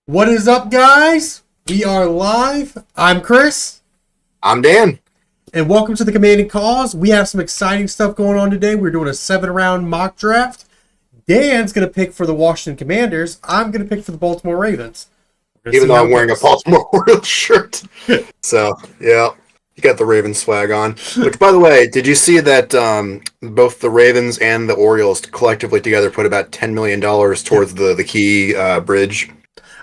What is up, guys? We are live. I'm Chris, I'm Dan. and welcome to the Commanding Cause. We have some exciting stuff going on today. We're doing a 7-round mock draft. Dan's going to pick for the Washington Commanders. I'm going to pick for the Baltimore Ravens. Even though I'm wearing a Baltimore Orioles shirt. So, yeah, you got the Ravens swag on. Which, by the way, did you see that both the Ravens and the Orioles collectively together put about $10 million towards the Key Bridge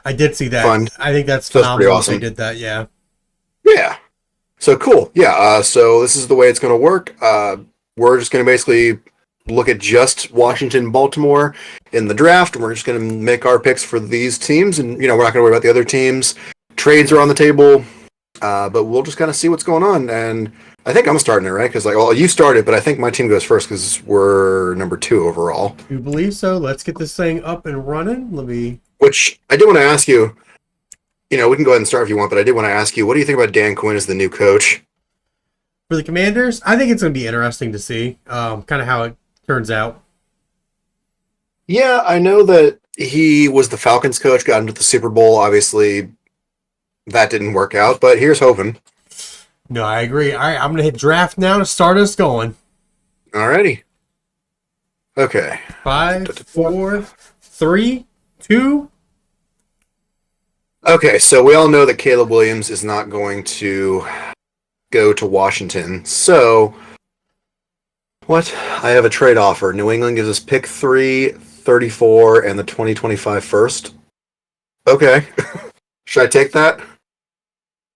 I did see that. fund? I think that's So that's pretty phenomenal. awesome. They did that, yeah. Yeah. So, cool. Yeah, so this is the way it's going to work. We're just going to basically look at just Washington, Baltimore in the draft, and we're just going to make our picks for these teams, and we're not going to worry about the other teams. Trades are on the table, but we'll just kind of see what's going on. And I think I'm starting it, right? Because you started, but I think my team goes first because we're number 2 overall. You believe so? Let's get this thing up and running. Which I did want to ask you. We can go ahead and start if you want, but I did want to ask you, what do you think about Dan Quinn as the new coach? For the Commanders, I think it's going to be interesting to see kind of how it turns out. Yeah, I know that he was the Falcons coach, got into the Super Bowl. Obviously, that didn't work out, but here's hoping. No, I agree. All right, I'm going to hit draft now to start us going. Alrighty. Okay. 5, 4, 3, 2. Okay, so we all know that Caleb Williams is not going to go to Washington. So, what? I have a trade offer. New England gives us pick 3, 34, and the 2025 first. Okay. Should I take that?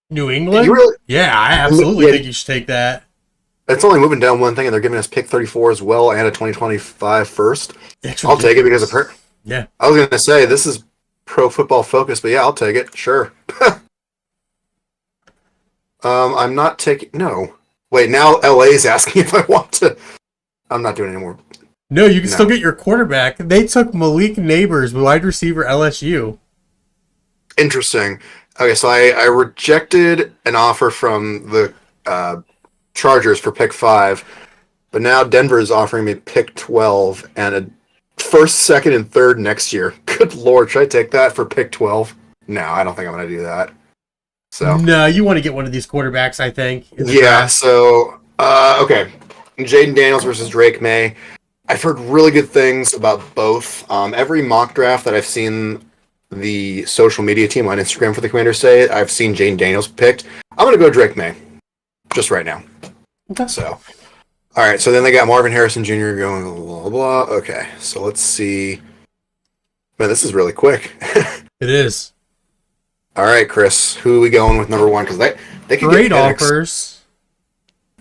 New England? You really? Yeah, I absolutely Yeah. think you should take that. It's only moving down one thing, and they're giving us pick 34 as well and a 2025 first. I'll take it because of her. Yeah. I was going to say, this is Pro Football Focus, but yeah, I'll take it. Sure. I'm not taking... No. Wait, now LA's asking if I want to... I'm not doing it anymore. No, you can still get your quarterback. They took Malik Neighbors, wide receiver LSU. Interesting. Okay, so I rejected an offer from the Chargers for pick 5, but now Denver is offering me pick 12 and a first, second, and third next year. Good Lord, should I take that for pick 12? No, I don't think I'm going to do that. So No, you want to get one of these quarterbacks, I think. yeah, so, okay. Jaden Daniels versus Drake May. I've heard really good things about both. Every mock draft that I've seen the social media team on Instagram for the Commanders say, I've seen Jaden Daniels picked. I'm going to go Drake May. Just right now. Okay. So, all right. So then they got Marvin Harrison Jr. going blah, blah, blah. Okay. So let's see. Man, this is really quick. It is. All right, Chris. Who are we going with number 1? Because they can Trade get picks. offers.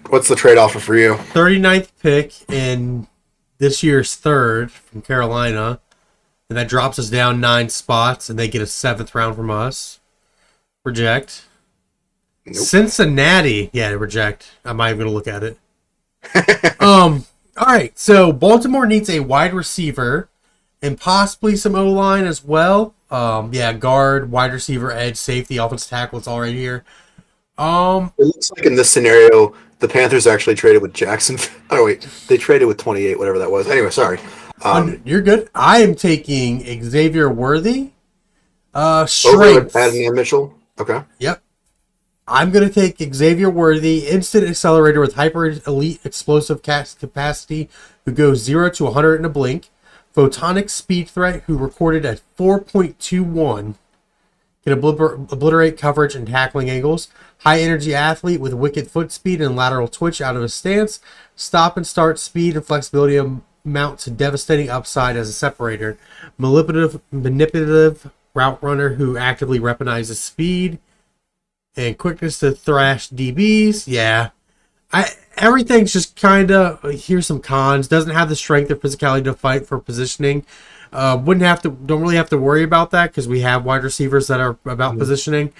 What's the trade offer for you? 39th pick in this year's 3rd from Carolina. And that drops us down 9 spots, and they get a 7th round from us. Reject. Nope. Cincinnati. Yeah, reject. I'm not even going to look at it. All right. So Baltimore needs a wide receiver and possibly some O-line as well. Guard, wide receiver, edge, safety, offensive tackle. It's all right here. It looks like in this scenario, the Panthers actually traded with Jackson. Oh, wait. They traded with 28, whatever that was. Anyway, sorry. You're good. I am taking Xavier Worthy. Over Strength. Adnan Mitchell. Okay. Yep. I'm going to take Xavier Worthy, instant accelerator with hyper elite explosive capacity, who goes 0 to 100 in a blink. Photonic speed threat, who recorded at 4.21. Can obliterate coverage and tackling angles. High energy athlete with wicked foot speed and lateral twitch out of his stance. Stop and start speed and flexibility amount to devastating upside as a separator. Manipulative route runner who actively weaponizes speed. And quickness to thrash DBs. Yeah. Everything's just kind of, here's some cons. Doesn't have the strength or physicality to fight for positioning. Don't really have to worry about that because we have wide receivers that are about positioning.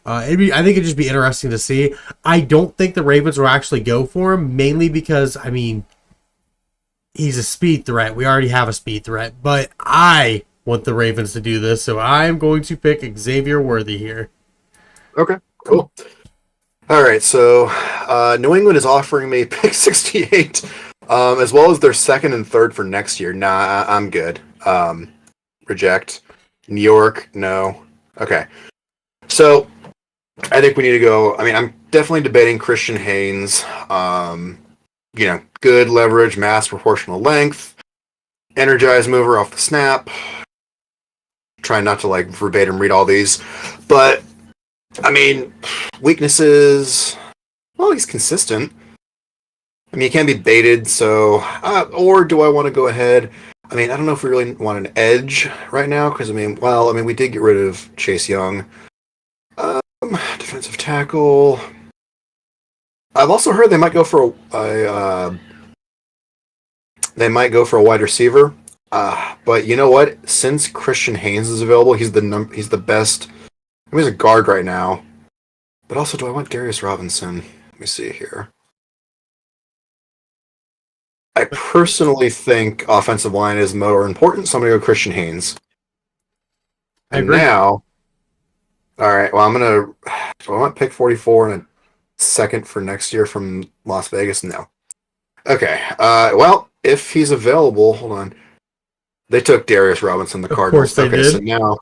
I think it'd just be interesting to see. I don't think the Ravens will actually go for him, mainly because, he's a speed threat. We already have a speed threat, but I want the Ravens to do this, so I'm going to pick Xavier Worthy here. Okay, cool. All right, so New England is offering me pick 68, as well as their second and third for next year. Nah, I'm good. Reject. New York, no. Okay. So I think we need to go. I mean, I'm definitely debating Christian Haynes. Good leverage, mass, proportional length, energized mover off the snap. Trying not to like verbatim read all these, but I mean, weaknesses. Well, he's consistent. I mean, he can be baited. So, or do I want to go ahead? I mean, I don't know if we really want an edge right now because we did get rid of Chase Young. Defensive tackle. I've also heard they might go for a wide receiver. But you know what? Since Christian Haynes is available, he's the best. He's a guard right now. But also, do I want Darius Robinson? Let me see here. I personally think offensive line is more important, so I'm going to go Christian Haynes. I agree. Now, all right, well, do I want pick 44 and a second for next year from Las Vegas? No. Okay, well, if he's available, hold on. They took Darius Robinson, the Cardinals. Of course they did. So now,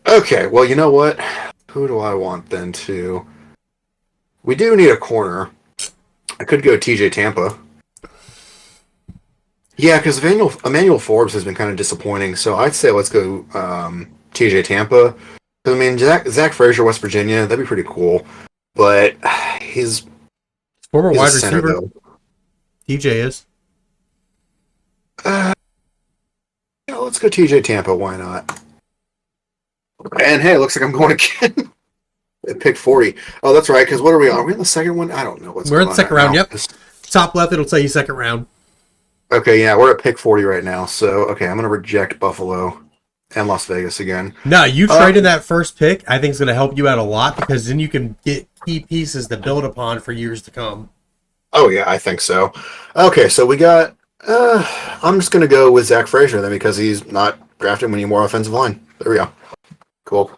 okay, well, you know what? Who do I want then to? We do need a corner. I could go TJ Tampa. Yeah, because Emmanuel Forbes has been kind of disappointing, so I'd say let's go TJ Tampa. I mean, Zach Frazier, West Virginia, that'd be pretty cool. But he's former wide receiver. TJ is. Let's go TJ Tampa. Why not? And hey, it looks like I'm going again. At pick 40. Oh, that's right. Because what are we on? Are we in the second one? I don't know what's We're going in the second on round. now. Yep. Top left, it'll tell you second round. Okay, yeah, we're at pick 40 right now. So, okay, I'm going to reject Buffalo and Las Vegas again. No, you traded that first pick. I think it's going to help you out a lot because then you can get key pieces to build upon for years to come. Oh, yeah, I think so. Okay, so we got... I'm just going to go with Zach Frazier then because he's not drafted any more offensive line. There we go. Cool.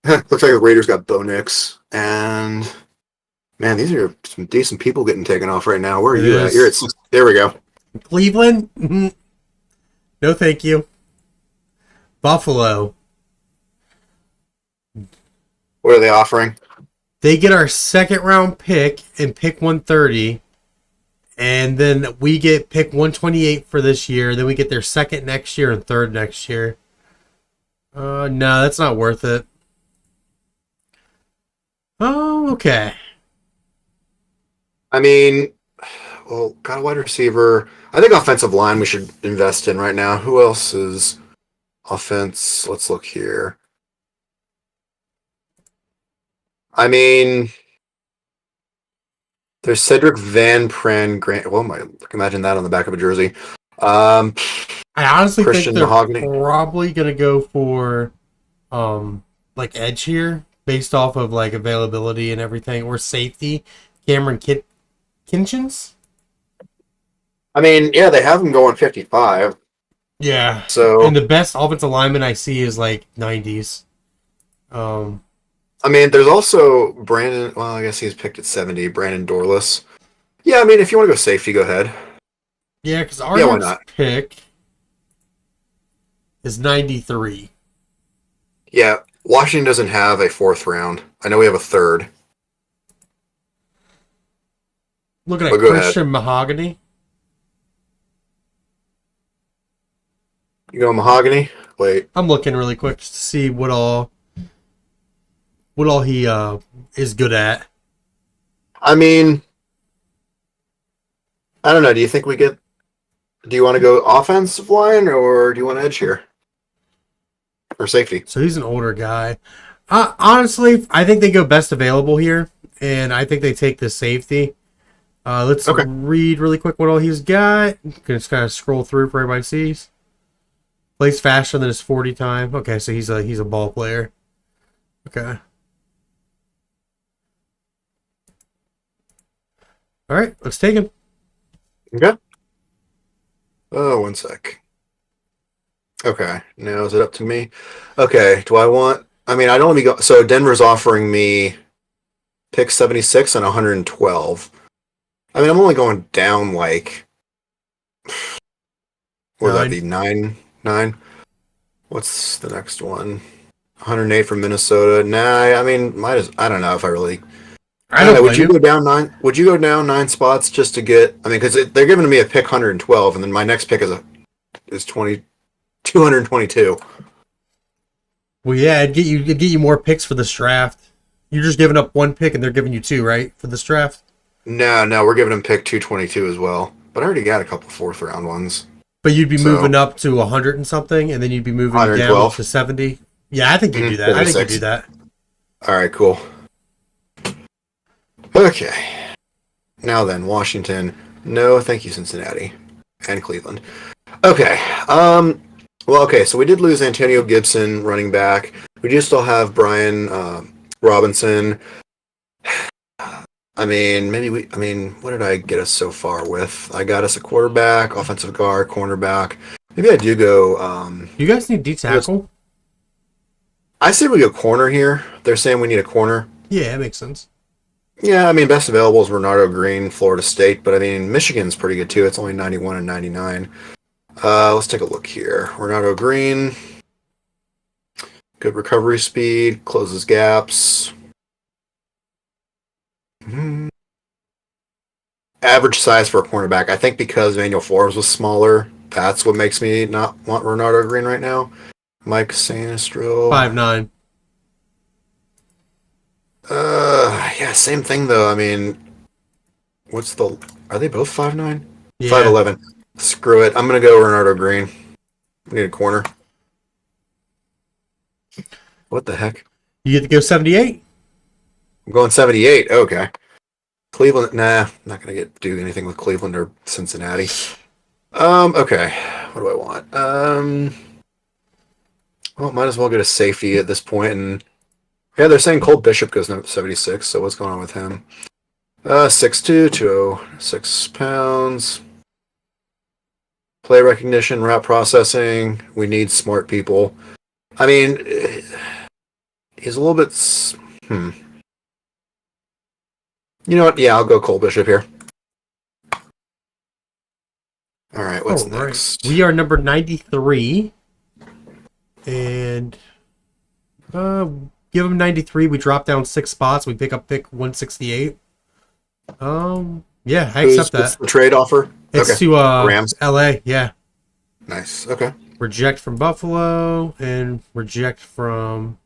Looks like the Raiders got Bo Nix. And, man, these are some decent people getting taken off right now. Where are you at? You're at 6. There we go. Cleveland? No, thank you. Buffalo. What are they offering? They get our second round pick and pick 130. And then we get pick 128 for this year. Then we get their second next year and third next year. No, that's not worth it. Oh, okay. I mean, well, got a wide receiver. I think offensive line we should invest in right now. Who else is offense? Let's look here. I mean, there's Cedric Van Pran Grant. Well, imagine that on the back of a jersey. I honestly Christian think they're Mahogany. probably gonna go for like edge here based off of like availability and everything, or safety. Cameron Kinchins. I mean, yeah, they have him going 55. Yeah. So, and the best offensive lineman I see is like 90s. I mean, there's also Brandon. Well, I guess he's picked at 70. Brandon Dorless. Yeah, I mean, if you want to go safety, go ahead. Yeah, because our why not? pick is 93. Yeah, Washington doesn't have a fourth round. I know we have a third. Looking at Christian Mahogany. You go Mahogany? Wait. I'm looking really quick just to see what all he is good at. I mean, I don't know. Do you think do you want to go offensive line or do you want edge here? Or safety? So he's an older guy. Honestly, I think they go best available here, and I think they take the safety. Let's read really quick what all he's got. Can just kind of scroll through for everybody sees. Plays faster than his 40 time. Okay, so he's a ball player. Okay. All right, let's take him. Okay. Oh, one sec. Okay, now is it up to me? Okay, do I want... I mean, I'd only be go... So Denver's offering me pick 76 and 112. I mean, I'm only going down like... What would that be? 9? What's the next one? 108 from Minnesota. Nah, I mean, I don't know if I really. I I don't don't know. blame you. Would you go down 9 spots just to get? I mean, because they're giving me a pick 112, and then my next pick is 222. Well, yeah, it'd get you more picks for this draft. You're just giving up one pick, and they're giving you two, right, for this draft? No, we're giving him pick 222 as well. But I already got a couple fourth round ones. But you'd be So moving up to 100 and something, and then you'd be moving down 112. to 70. Yeah, I think you do that. I think you 46. do that. All right, cool. Okay. Now then, Washington. No, thank you, Cincinnati and Cleveland. Okay. Well, okay. So we did lose Antonio Gibson, running back. We do still have Brian Robinson. I mean, what did I get us so far with? I got us a quarterback, offensive guard, cornerback. Maybe I do go. You guys need D tackle? I say we go corner here. They're saying we need a corner. Yeah, that makes sense. Yeah, I mean, best available is Renardo Green, Florida State, but I mean, Michigan's pretty good too. It's only 91 and 99. Let's take a look here. Renardo Green, good recovery speed, closes gaps. Average size for a cornerback. I think because Manuel Forbes was smaller, that's what makes me not want Renardo Green right now. Mike Sanistro. 5'9". Yeah, same thing though. I mean, are they both 5'9"? Yeah. 5'11". Screw it. I'm gonna go Renardo Green. We need a corner. What the heck? You get to go 78? I'm going 78. Okay. Cleveland. Nah, not gonna do anything with Cleveland or Cincinnati. Okay. What do I want? Well, might as well get a safety at this point. And yeah, they're saying Cole Bishop goes 76. So what's going on with him? 6'2", 206 pounds. Play recognition, route processing. We need smart people. I mean, he's a little bit. You know what? Yeah, I'll go Cole Bishop here. All right, what's next? We are number 93. And give him 93. We drop down 6 spots. We pick up pick 168. Yeah, I accept that. What's the trade offer? It's to Rams. LA, yeah. Nice. Okay. Reject from Buffalo and reject from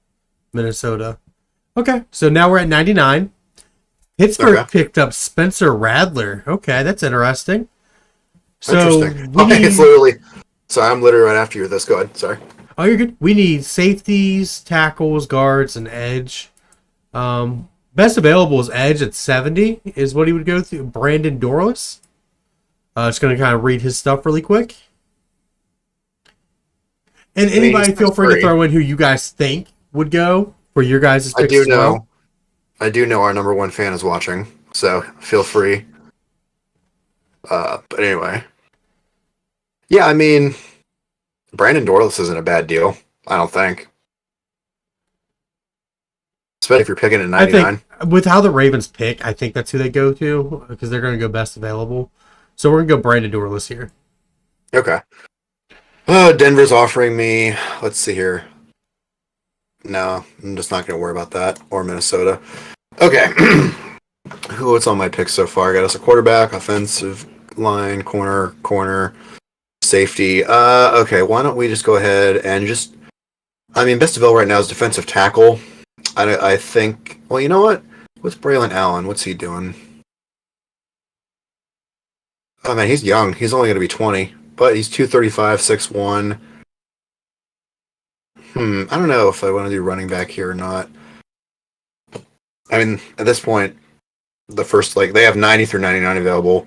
Minnesota. Okay, so now we're at 99. Pittsburgh picked up Spencer Radler. Okay, that's interesting. So Interesting. It's literally. Sorry, I'm literally right after you with this. Go ahead. Sorry. Oh, you're good. We need safeties, tackles, guards, and edge. Best available is edge at 70 is what he would go through. Brandon Dorless. Just going to kind of read his stuff really quick. And anybody feel free to throw in who you guys think would go for your guys' picks as well. I do know our number one fan is watching, so feel free. But anyway. Yeah, I mean, Brandon Dorless isn't a bad deal, I don't think. Especially if you're picking at 99. I think with how the Ravens pick, I think that's who they go to because they're going to go best available. So we're going to go Brandon Dorless here. Okay. Denver's offering me, let's see here. No, I'm just not going to worry about that. Or Minnesota. Okay. What's on my picks so far? I got us a quarterback, offensive line, corner, safety. Okay, why don't we just go ahead and just... I mean, best available right now is defensive tackle. I think... Well, you know what? What's Braylon Allen? What's he doing? Oh, man, he's young. He's only going to be 20. But he's 235, 6'1". I don't know if I want to do running back here or not. I mean, at this point, the first, they have 90 through 99 available.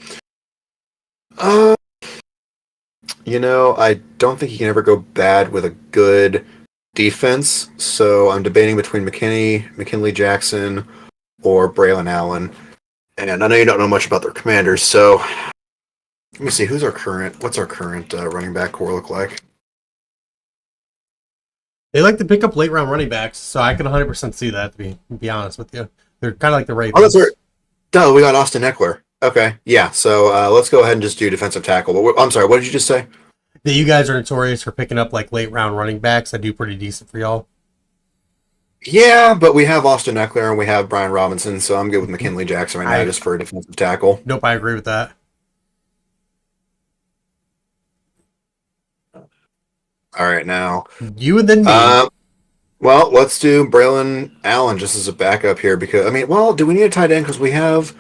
You know, I don't think you can ever go bad with a good defense, so I'm debating between McKinley Jackson, or Braylon Allen. And I know you don't know much about their commanders, so let me see, what's our current running back core look like? They like to pick up late round running backs, so I can 100% see that, to be honest with you. They're kind of like the Ravens. Oh, that's right. Duh, we got Austin Eckler. Okay, yeah, so let's go ahead and just do defensive tackle. But I'm sorry, what did you just say? That you guys are notorious for picking up late round running backs that do pretty decent for y'all. Yeah, but we have Austin Eckler and we have Brian Robinson, so I'm good with McKinley Jackson right now I just for a defensive tackle. Nope, I agree with that. All right, now. You and then me. Uh, well, let's do Braylon Allen just as a backup here because, I mean, well, do we need a tight end? Because we have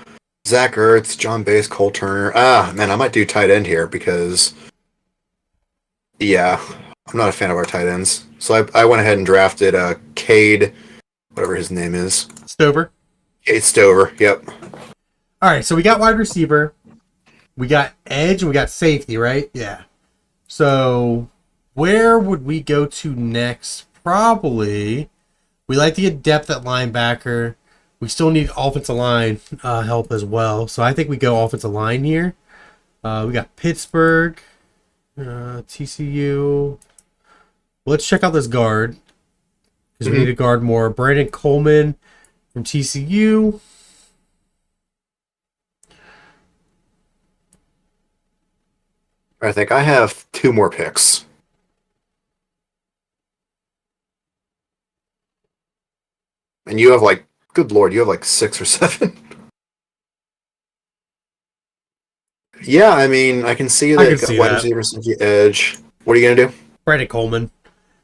Zach Ertz, John Bass, Cole Turner. Ah, man, I might do tight end here because, yeah, I'm not a fan of our tight ends. So I went ahead and drafted Cade, whatever his name is. Stover. Cade Stover, yep. All right, so we got wide receiver, we got edge, and we got safety, right? Yeah. So where would we go to next? Probably we like to get depth at linebacker. We still need offensive line help as well. So I think we go offensive line here. We got Pittsburgh, TCU. Let's check out this guard because we need to guard more. Brandon Coleman from TCU. I think I have 2 more picks. And you have like, good lord, you have like 6 or 7. Yeah, I mean, I can see I that can see wide that. receiver, safety, edge. What are you gonna do? Brandon Coleman.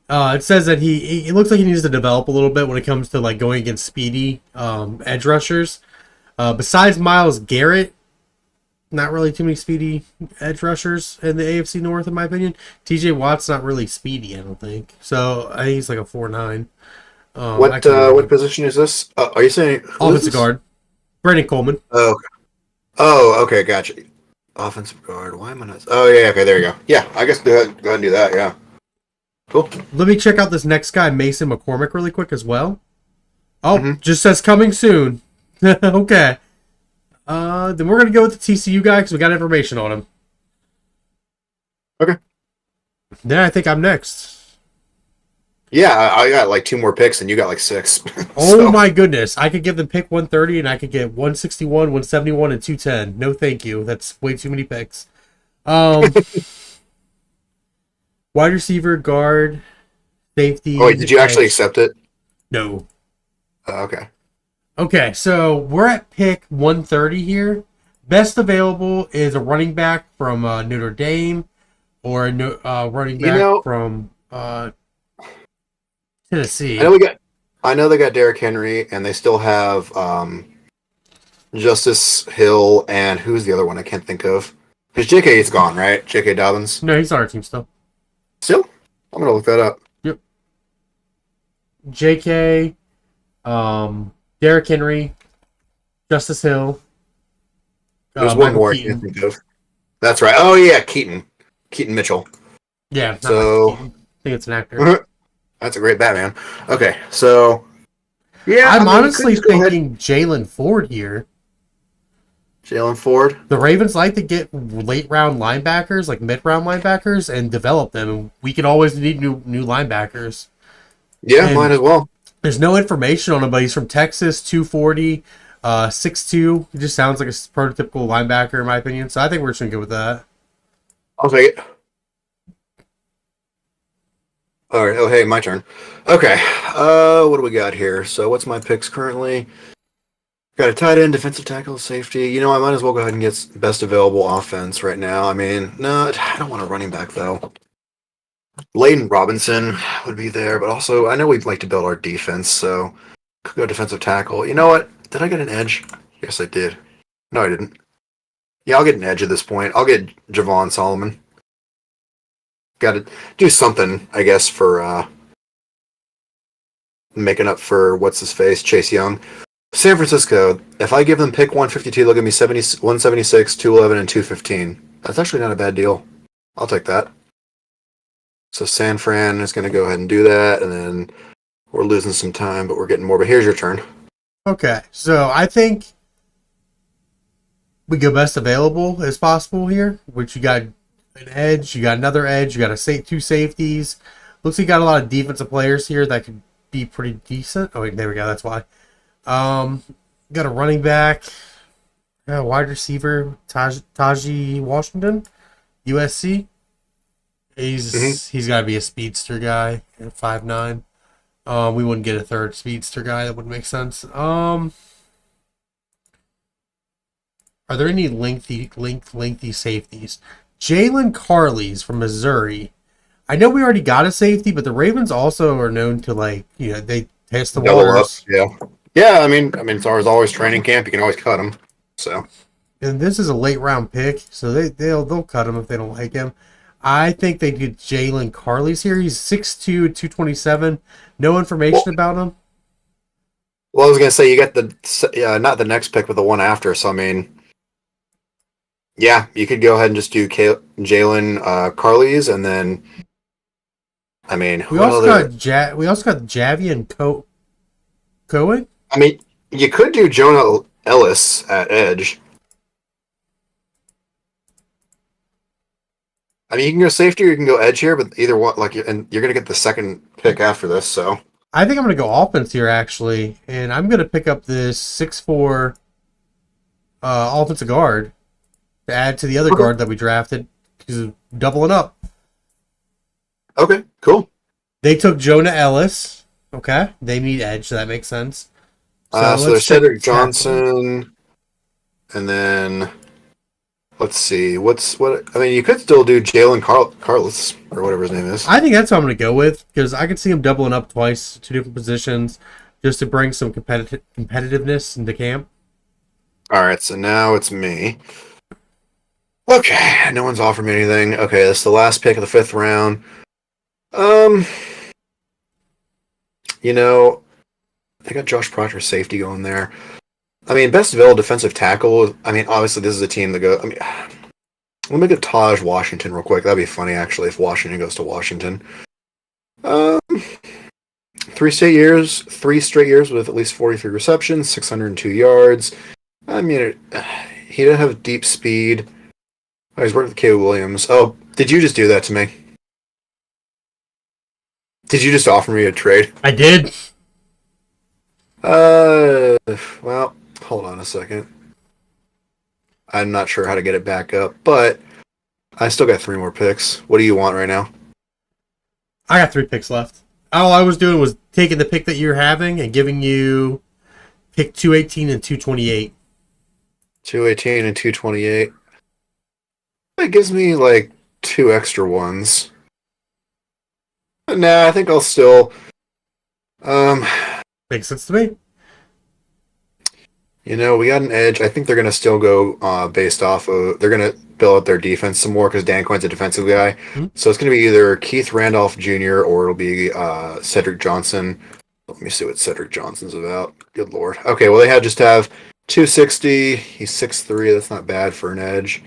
It says that he looks like he needs to develop a little bit when it comes to like going against speedy edge rushers. Besides Myles Garrett, not really too many speedy edge rushers in the AFC North, in my opinion. TJ Watt's not really speedy, I don't think. So I think he's like a 4.9. What position is this? Are you saying who is Offensive this? guard, Brandon Coleman. Oh, okay. Oh, okay, gotcha. Offensive guard. Why am I not? Oh, yeah, okay, there you go. Yeah, I guess go ahead and do that. Yeah, cool. Let me check out this next guy, Mason McCormick, really quick as well. Oh, Mhm. just says coming soon. Okay. Then we're gonna go with the TCU guy because we got information on him. Okay. Then I think I'm next. Yeah, I got like 2 more picks, and you got like 6. Oh So, my goodness. I could give them pick 130 and I could get 161, 171, and 210. No thank you. That's way too many picks. Um Wide receiver, guard, safety. oh wait, did you actually edge. accept it? No. Okay. Okay, so we're at pick 130 here. Best available is a running back from Notre Dame or a running You back know, from Tennessee. I know they got Derrick Henry, and they still have Justice Hill, and who's the other one I can't think of? Because J.K. is gone, right? J.K. Dobbins. No, he's on our team still. Still? I'm gonna look that up. Yep. JK, Derrick Henry, Justice Hill. There's one Michael more I Keaton. can't think of. That's right. Oh yeah, Keaton Mitchell. Yeah, not So- Michael Keaton. I think it's an actor. That's a great Batman. Okay, so yeah, I'm I mean, you honestly could just go ahead- thinking Jalen Ford here. Jalen Ford. The Ravens like to get late round linebackers, like mid round linebackers, and develop them. And we could always need new linebackers. Yeah, And- might as well. There's no information on him, but he's from Texas, 240, 6'2". He just sounds like a prototypical linebacker, in my opinion. So I think we're just gonna go with that. I'll take it. All right. Oh, hey, my turn. Okay. What do we got here? So, what's my picks currently? Got a tight end, defensive tackle, safety. You know, I might as well go ahead and get best available offense right now. I mean, no, I don't want a running back though. Layden Robinson would be there, but also I know we'd like to build our defense, so could go defensive tackle. You know what? Did I get an edge? Yes, I did. No, I didn't. Yeah, I'll get an edge at this point. I'll get Javon Solomon. Got to do something, I guess, for making up for what's his face, Chase Young. San Francisco. If I give them pick 152, they'll give me 176, 211, and 215. That's actually not a bad deal. I'll take that. So San Fran is going to go ahead and do that, and then we're losing some time, but we're getting more. But here's your turn. Okay, so I think we go best available as possible here. Which you got an edge, you got another edge, you got two safeties. Looks like you got a lot of defensive players here that could be pretty decent. Oh wait, there we go. That's why. Got a running back, wide receiver, Taji Washington, USC. He's got to be a speedster guy at 5'9". We wouldn't get a third speedster guy. That wouldn't make sense. Are there any lengthy safeties? Jalen Carley's from Missouri. I know we already got a safety, but the Ravens also are known to they test the Double up. waters. Yeah. Yeah. I mean, it's always training camp. You can always cut them. So. And this is a late round pick, so they'll cut him if they don't like him. I think they get Jalen Carley's here. He's 6'2", 227. No information about him. Well, I was gonna say you get not the next pick, but the one after. So I mean, yeah, you could go ahead and just do Jalen Carley's, and then I mean, we also got Javian Cohen. I mean, you could do Jonah Ellis at edge. I mean, you can go safety or you can go edge here, but either one, and you're gonna get the second pick after this. So I think I'm gonna go offense here actually, and I'm gonna pick up this 6'4" offensive guard to add to the other guard that we drafted. He's doubling up. Okay, cool. They took Jonah Ellis. Okay, they need edge, so that makes sense. So there's Cedric Johnson, and then let's see I mean, you could still do Jalen Carlos or whatever his name is. I think that's what I'm going to go with because I could see him doubling up twice, two different positions, just to bring some competitiveness into camp. All right, so now it's me. Okay, no one's offered me anything. Okay, this is the last pick of the 5th round. They got Josh Proctor safety going there. I mean, best available defensive tackle. I mean, obviously this is a team that goes. I mean, let me get Taj Washington real quick. That'd be funny actually if Washington goes to Washington. 3 straight years with at least 43 receptions, 602 yards. I mean, he didn't have deep speed. Oh, he's worked with Caleb Williams. Oh, did you just do that to me? Did you just offer me a trade? I did. Well, hold on a second. I'm not sure how to get it back up, but I still got 3 more picks. What do you want right now? I got 3 picks left. All I was doing was taking the pick that you're having and giving you pick 218 and 228. 218 and 228. It gives me like 2 extra ones. Nah, I think I'll still. Makes sense to me. We got an edge. I think they're gonna still go based off of. They're gonna build up their defense some more because Dan Quinn's a defensive guy. Mm-hmm. So it's gonna be either Keith Randolph Jr. or it'll be Cedric Johnson. Let me see what Cedric Johnson's about. Good lord. Okay, well they just have 260. He's 6'3". That's not bad for an edge.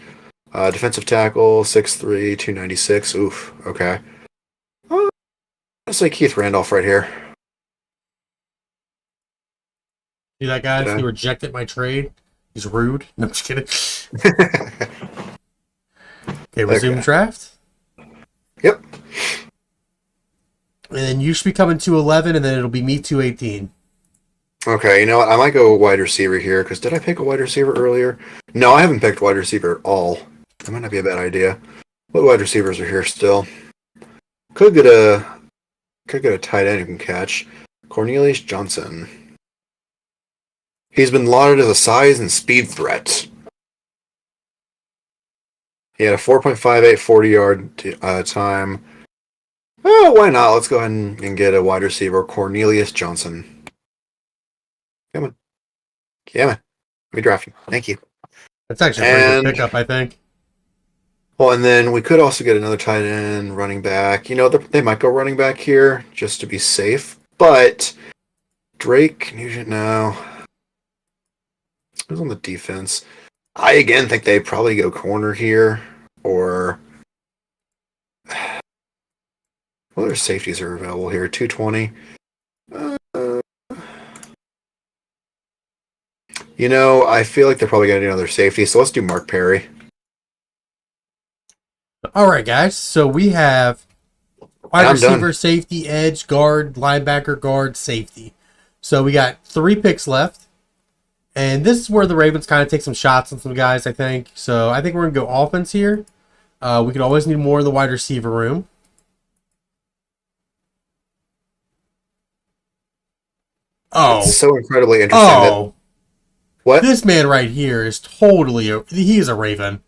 Defensive tackle 6'3", 296. Oof. Okay. Let's say Keith Randolph right here. See that guy? He rejected my trade. He's rude. No, I'm just kidding. Okay, resume draft. Yep. And then you should be coming 211, and then it'll be me 218. Okay, you know what? I might go wide receiver here, because did I pick a wide receiver earlier? No, I haven't picked wide receiver at all. That might not be a bad idea. What wide receivers are here still? Could get a tight end who can catch. Cornelius Johnson. He's been lauded as a size and speed threat. He had a 4.58 40-yard time. Oh, why not? Let's go ahead and get a wide receiver, Cornelius Johnson. Come on. Let me draft him. Thank you. That's actually a pretty good pickup, I think. Well, and then we could also get another tight end, running back. They might go running back here just to be safe. But Drake, Nugent, no. Who's on the defense? I again think they probably go corner here, or well, their safeties are available here. 220. I feel like they're probably going to do another safety, so let's do Mark Perry. All right, guys. So we have wide receiver, safety, edge, guard, linebacker, guard, safety. So we got 3 picks left. And this is where the Ravens kind of take some shots on some guys, I think. So I think we're going to go offense here. We could always need more in the wide receiver room. It's Oh, so incredibly interesting that oh, what? this man right here is totally he is a Raven.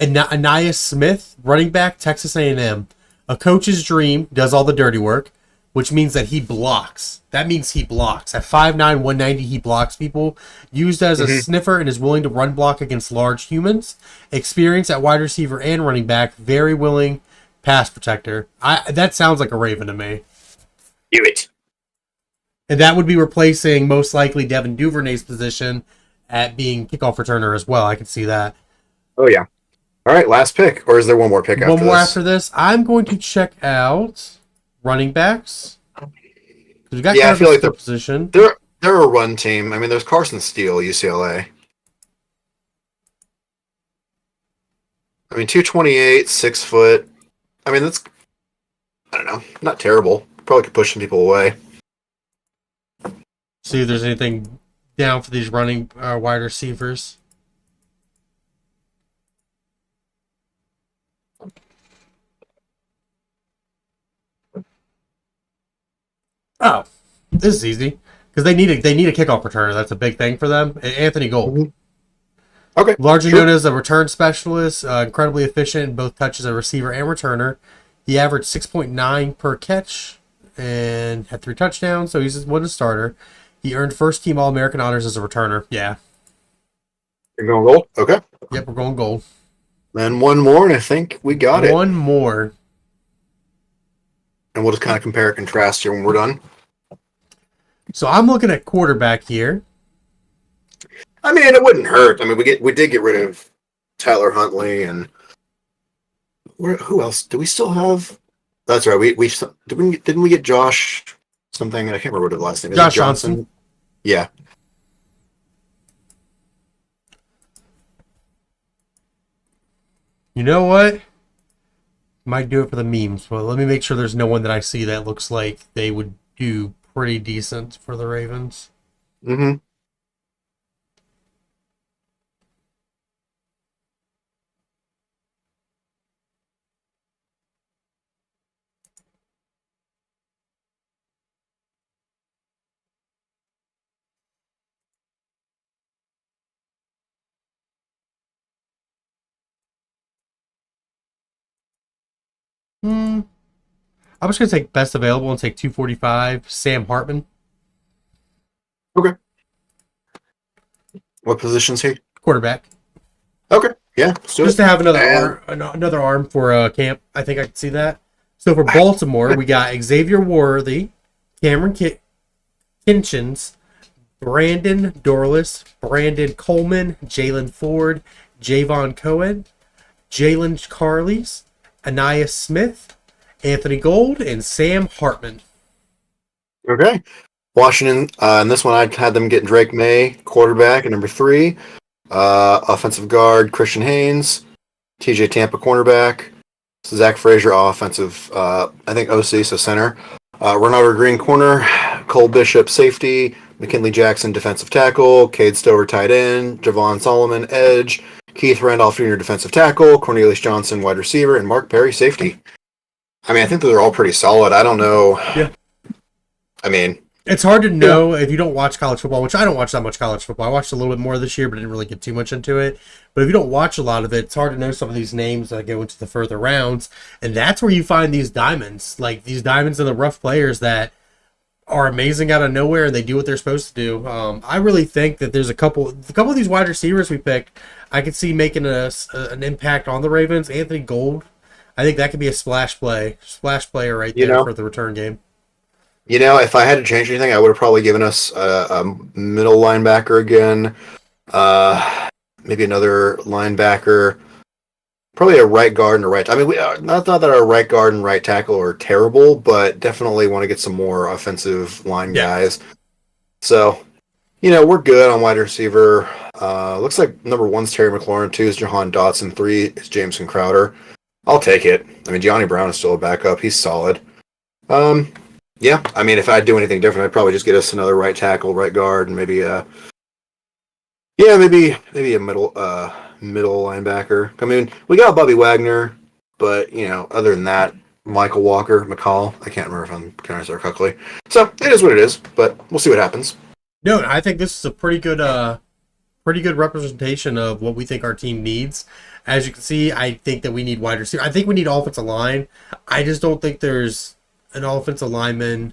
Ananias Smith, running back, Texas A&M. A coach's dream, does all the dirty work, which means that he blocks. That means he blocks. At 5'9", 190, he blocks people. Used as a Mhm. sniffer and is willing to run block against large humans. Experience at wide receiver and running back. Very willing pass protector. That sounds like a Raven to me. Do it. And that would be replacing most likely Devin Duvernay's position at being kickoff returner as well. I can see that. Oh yeah. All right, last pick, or is there one more pick One after more this? after this. I'm going to check out running backs. 'Cause we got Yeah, kind I of feel a like skill position. they're a run team. I mean, there's Carson Steele, UCLA. I mean, 228, 6 foot. I mean, that's I don't know, not terrible. Probably could push some people away. See if there's anything down for these running wide receivers. Oh, this is easy because they need a kickoff returner. That's a big thing for them. Anthony Gold, Mhm. Okay, largely sure. known as a return specialist, incredibly efficient in both touches as a receiver and returner. He averaged 6.9 per catch and had 3 touchdowns, so he's one starter. He earned first team All American honors as a returner. Yeah, You're going gold. Okay. yep, we're going gold. Then one more, and I think we got it. One more. And we'll just kind of compare and contrast here when we're done. So I'm looking at quarterback here. I mean, it wouldn't hurt. I mean, we did get rid of Tyler Huntley, and who else? Do we still have? That's right. Didn't we get Josh something? I can't remember what his last name is. Josh Johnson. Yeah. You know what? Might do it for the memes, but let me make sure there's no one that I see that looks like they would do pretty decent for the Ravens. Mm-hmm. Hmm. I'm just gonna take best available and take 245. Sam Hartman, Okay. What position's he? quarterback, Okay. Yeah. Let's do just it. to have another And- another arm for camp. I think I can see that. So for Baltimore, we got Xavier Worthy, Cameron Kinchins, Brandon Dorless, Brandon Coleman, Jalen Ford, Javon Cohen, Jalen Carleys, Ananias Smith, Anthony Gold, and Sam Hartman. Okay. Washington, in this one, I had them get Drake May, quarterback, at number 3. Offensive guard, Christian Haynes. TJ Tampa, cornerback. Zach Frazier, offensive, I think OC, so center. Ronaldo Green, corner. Cole Bishop, safety. McKinley Jackson, defensive tackle. Cade Stover, tight end. Javon Solomon, edge. Keith Randolph Jr., defensive tackle. Cornelius Johnson, wide receiver. And Mark Perry, safety. I mean, I think they're all pretty solid. I don't know. Yeah. I mean, It's hard to know if you don't watch college football, which I don't watch that much college football. I watched a little bit more this year, but didn't really get too much into it. But if you don't watch a lot of it, it's hard to know some of these names that go into the further rounds. And that's where you find these diamonds, like these diamonds and the rough players that are amazing out of nowhere and they do what they're supposed to do. I really think that there's a couple of these wide receivers we picked, I could see making an impact on the Ravens. Anthony Gold, I think that could be a splash player right there for the return game. You know, if I had to change anything, I would have probably given us a middle linebacker again. Maybe another linebacker. Probably a right guard and a right. I mean, not that our right guard and right tackle are terrible, but definitely want to get some more offensive line guys. So, we're good on wide receiver. Looks like number 1's Terry McLaurin, 2 is Jahan Dotson, 3 is Jameson Crowder. I'll take it. I mean, Gianni Brown is still a backup. He's solid. Yeah, I mean, if I'd do anything different, I'd probably just get us another right tackle, right guard, and maybe maybe a middle linebacker. I mean, we got Bobby Wagner, but other than that, Michael Walker, McCall. I can't remember if I'm pronouncing it correctly. So it is what it is, but we'll see what happens. No, I think this is a pretty good representation of what we think our team needs. As you can see, I think that we need wide receiver. I think we need offensive line. I just don't think there's an offensive lineman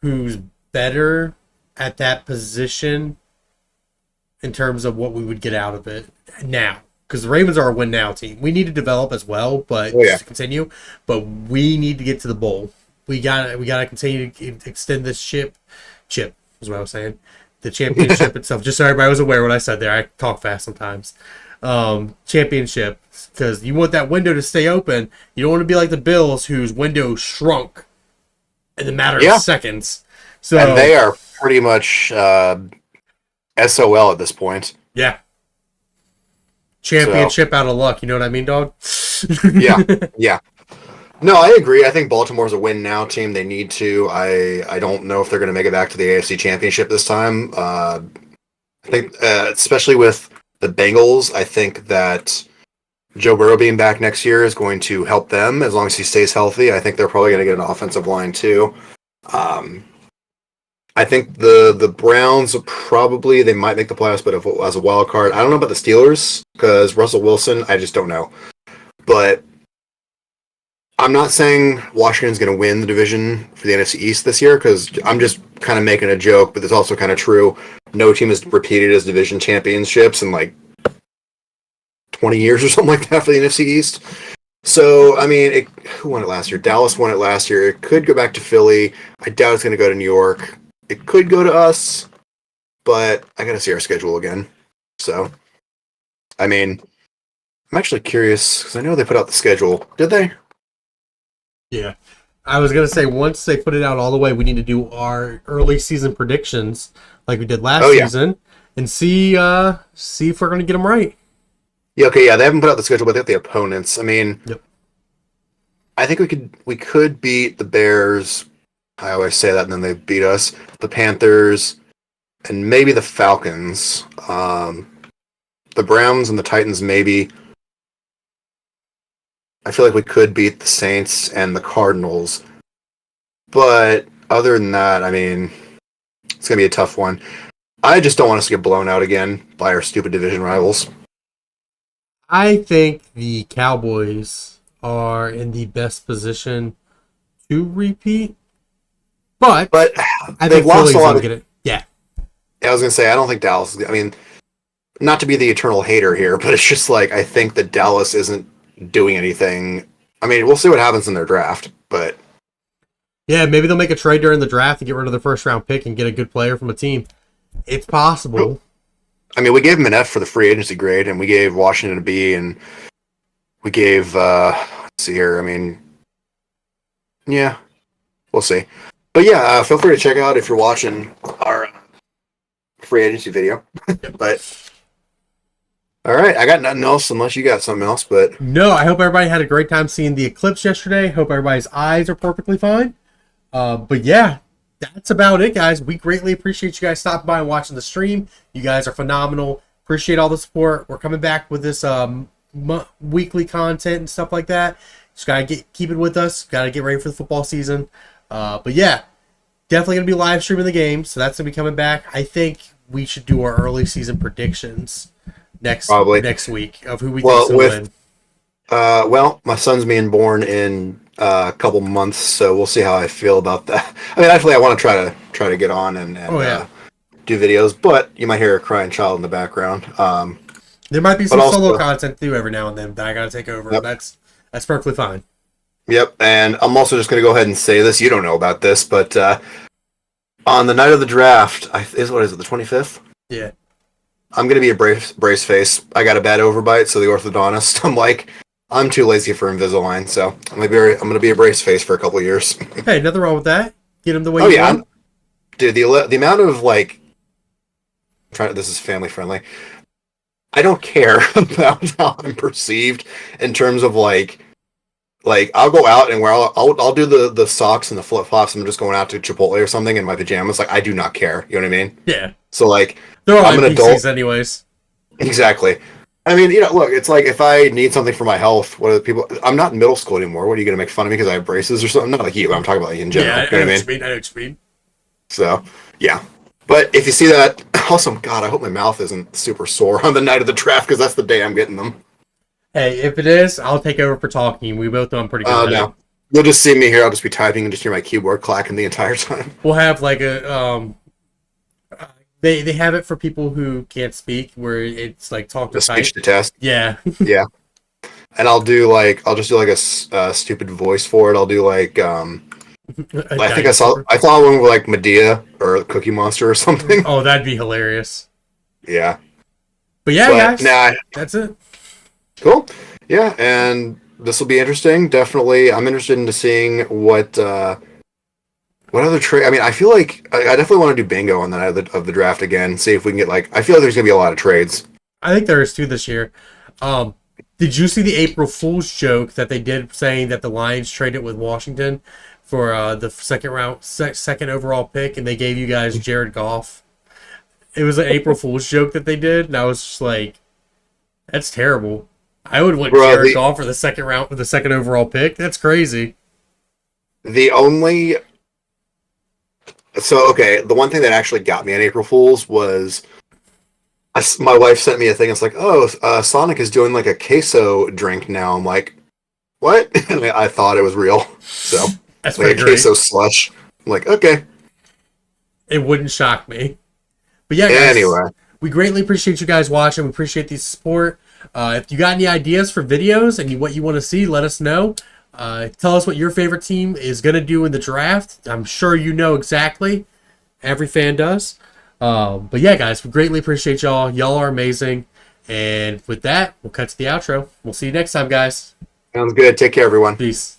who's better at that position in terms of what we would get out of it now. Because the Ravens are a win now team. We need to develop as well, but to continue. But we need to get to the bowl. We gotta continue to extend this chip is what I was saying. The championship itself. Just so everybody was aware what I said there. I talk fast sometimes. Championship, because you want that window to stay open. You don't want to be like the Bills, whose window shrunk in the matter of seconds. So, and they are pretty much SOL at this point. Yeah. Championship out of luck. You know what I mean, dog? Yeah. No, I agree. I think Baltimore's a win now team. They need to. I don't know if they're going to make it back to the AFC Championship this time. I think, especially with the Bengals, I think that Joe Burrow being back next year is going to help them as long as he stays healthy. I think they're probably going to get an offensive line too. I think the Browns probably, they might make the playoffs, but as a wild card. I don't know about the Steelers because Russell Wilson, I just don't know. But I'm not saying Washington's going to win the division for the NFC East this year because I'm just kind of making a joke, but it's also kind of true. No team has repeated as division championships in like 20 years or something like that for the NFC East. So, I mean, who won it last year? Dallas won it last year. It could go back to Philly. I doubt it's going to go to New York. It could go to us, but I got to see our schedule again. So, I mean, I'm actually curious because I know they put out the schedule. Did they? Yeah. I was going to say, once they put it out all the way, we need to do our early season predictions like we did last season and see if we're going to get them right. Yeah, okay, yeah, they haven't put out the schedule, but they have the opponents. I mean, I think we could beat the Bears. I always say that, and then they beat us. The Panthers, and maybe the Falcons. The Browns and the Titans, maybe. I feel like we could beat the Saints and the Cardinals. But other than that, I mean, it's going to be a tough one. I just don't want us to get blown out again by our stupid division rivals. I think the Cowboys are in the best position to repeat. But I they've think lost Philly's a lot gonna of... get it. Yeah. I was going to say, I don't think Dallas... I mean, not to be the eternal hater here, but it's just like, I think that Dallas isn't doing anything. I mean, we'll see what happens in their draft, but... Yeah, maybe they'll make a trade during the draft and get rid of their first-round pick and get a good player from a team. It's possible. I mean, we gave them an F for the free agency grade, and we gave Washington a B, and we gave... let's see here, I mean... Yeah, we'll see. But yeah, feel free to check out if you're watching our free agency video. But... All right, I got nothing else unless you got something else, but... No, I hope everybody had a great time seeing the eclipse yesterday. Hope everybody's eyes are perfectly fine. But yeah, that's about it, guys. We greatly appreciate you guys stopping by and watching the stream. You guys are phenomenal. Appreciate all the support. We're coming back with this weekly content and stuff like that. Just gotta keep it with us. Gotta get ready for the football season. But yeah, definitely gonna be live streaming the game, so that's gonna be coming back. I think we should do our early season predictions next week of who we think is going to win. Well, my son's being born in a couple months, so we'll see how I feel about that. I mean, actually, I want to try to get on and do videos, but you might hear a crying child in the background. There might be some solo content too every now and then that I got to take over. Yep. That's perfectly fine. Yep, and I'm also just going to go ahead and say this. You don't know about this, but on the night of the draft, what is it, the 25th? Yeah. I'm going to be a brace face. I got a bad overbite, so the orthodontist, I'm too lazy for Invisalign, so I'm going to be a brace face for a couple of years. Hey, nothing wrong with that. Get him the way you want. Dude, the amount of, this is family friendly. I don't care about how I'm perceived in terms of, I'll go out and I'll do the socks and the flip-flops. I'm just going out to Chipotle or something in my pajamas. I do not care. You know what I mean? Yeah. So, they're all I'm an NPCs adult anyways. Exactly. I mean, look, it's like if I need something for my health, what are the people? I'm not in middle school anymore. What are you going to make fun of me because I have braces or something? Not like you, but I'm talking about like in general. Yeah, You know what I mean? I know what you mean. So, yeah. But if you see that, also, God, I hope my mouth isn't super sore on the night of the draft because that's the day I'm getting them. Hey, if it is, I'll take over for talking. We both know I'm pretty good at No. it. You'll just see me here. I'll just be typing and just hear my keyboard clacking the entire time. We'll have like a they have it for people who can't speak, where it's like talk to The type. speech to test. Yeah. Yeah. And I'll just do like a stupid voice for it. I'll do like, I think I thought one with like Medea or Cookie Monster or something. Oh, that'd be hilarious. Yeah. But yeah, But, guys, nah, that's it. cool. Yeah, and this will be interesting. Definitely, I'm interested into seeing what other trade. I mean, I feel like I definitely want to do bingo on the night of the draft again. See if we can get like. I feel like there's gonna be a lot of trades. I think there is two this year. Did you see the April Fool's joke that they did saying that the Lions traded with Washington for the second overall pick, and they gave you guys Jared Goff? It was an April Fool's joke that they did, and I was just like, "That's terrible." I would want Jared Goff for the second overall pick. That's crazy. The only the one thing that actually got me on April Fools was my wife sent me a thing. It's like, oh, Sonic is doing like a queso drink now. I'm like, what? And I thought it was real. So That's like a great. queso slush. I'm like, okay. It wouldn't shock me. But yeah, guys, Anyway, we greatly appreciate you guys watching. We appreciate the support. If you got any ideas for videos and what you want to see, let us know. Tell us what your favorite team is going to do in the draft. I'm sure you know exactly. Every fan does. But yeah, guys, we greatly appreciate y'all. Y'all are amazing. And with that, we'll cut to the outro. We'll see you next time, guys. sounds good. Take care, everyone. Peace.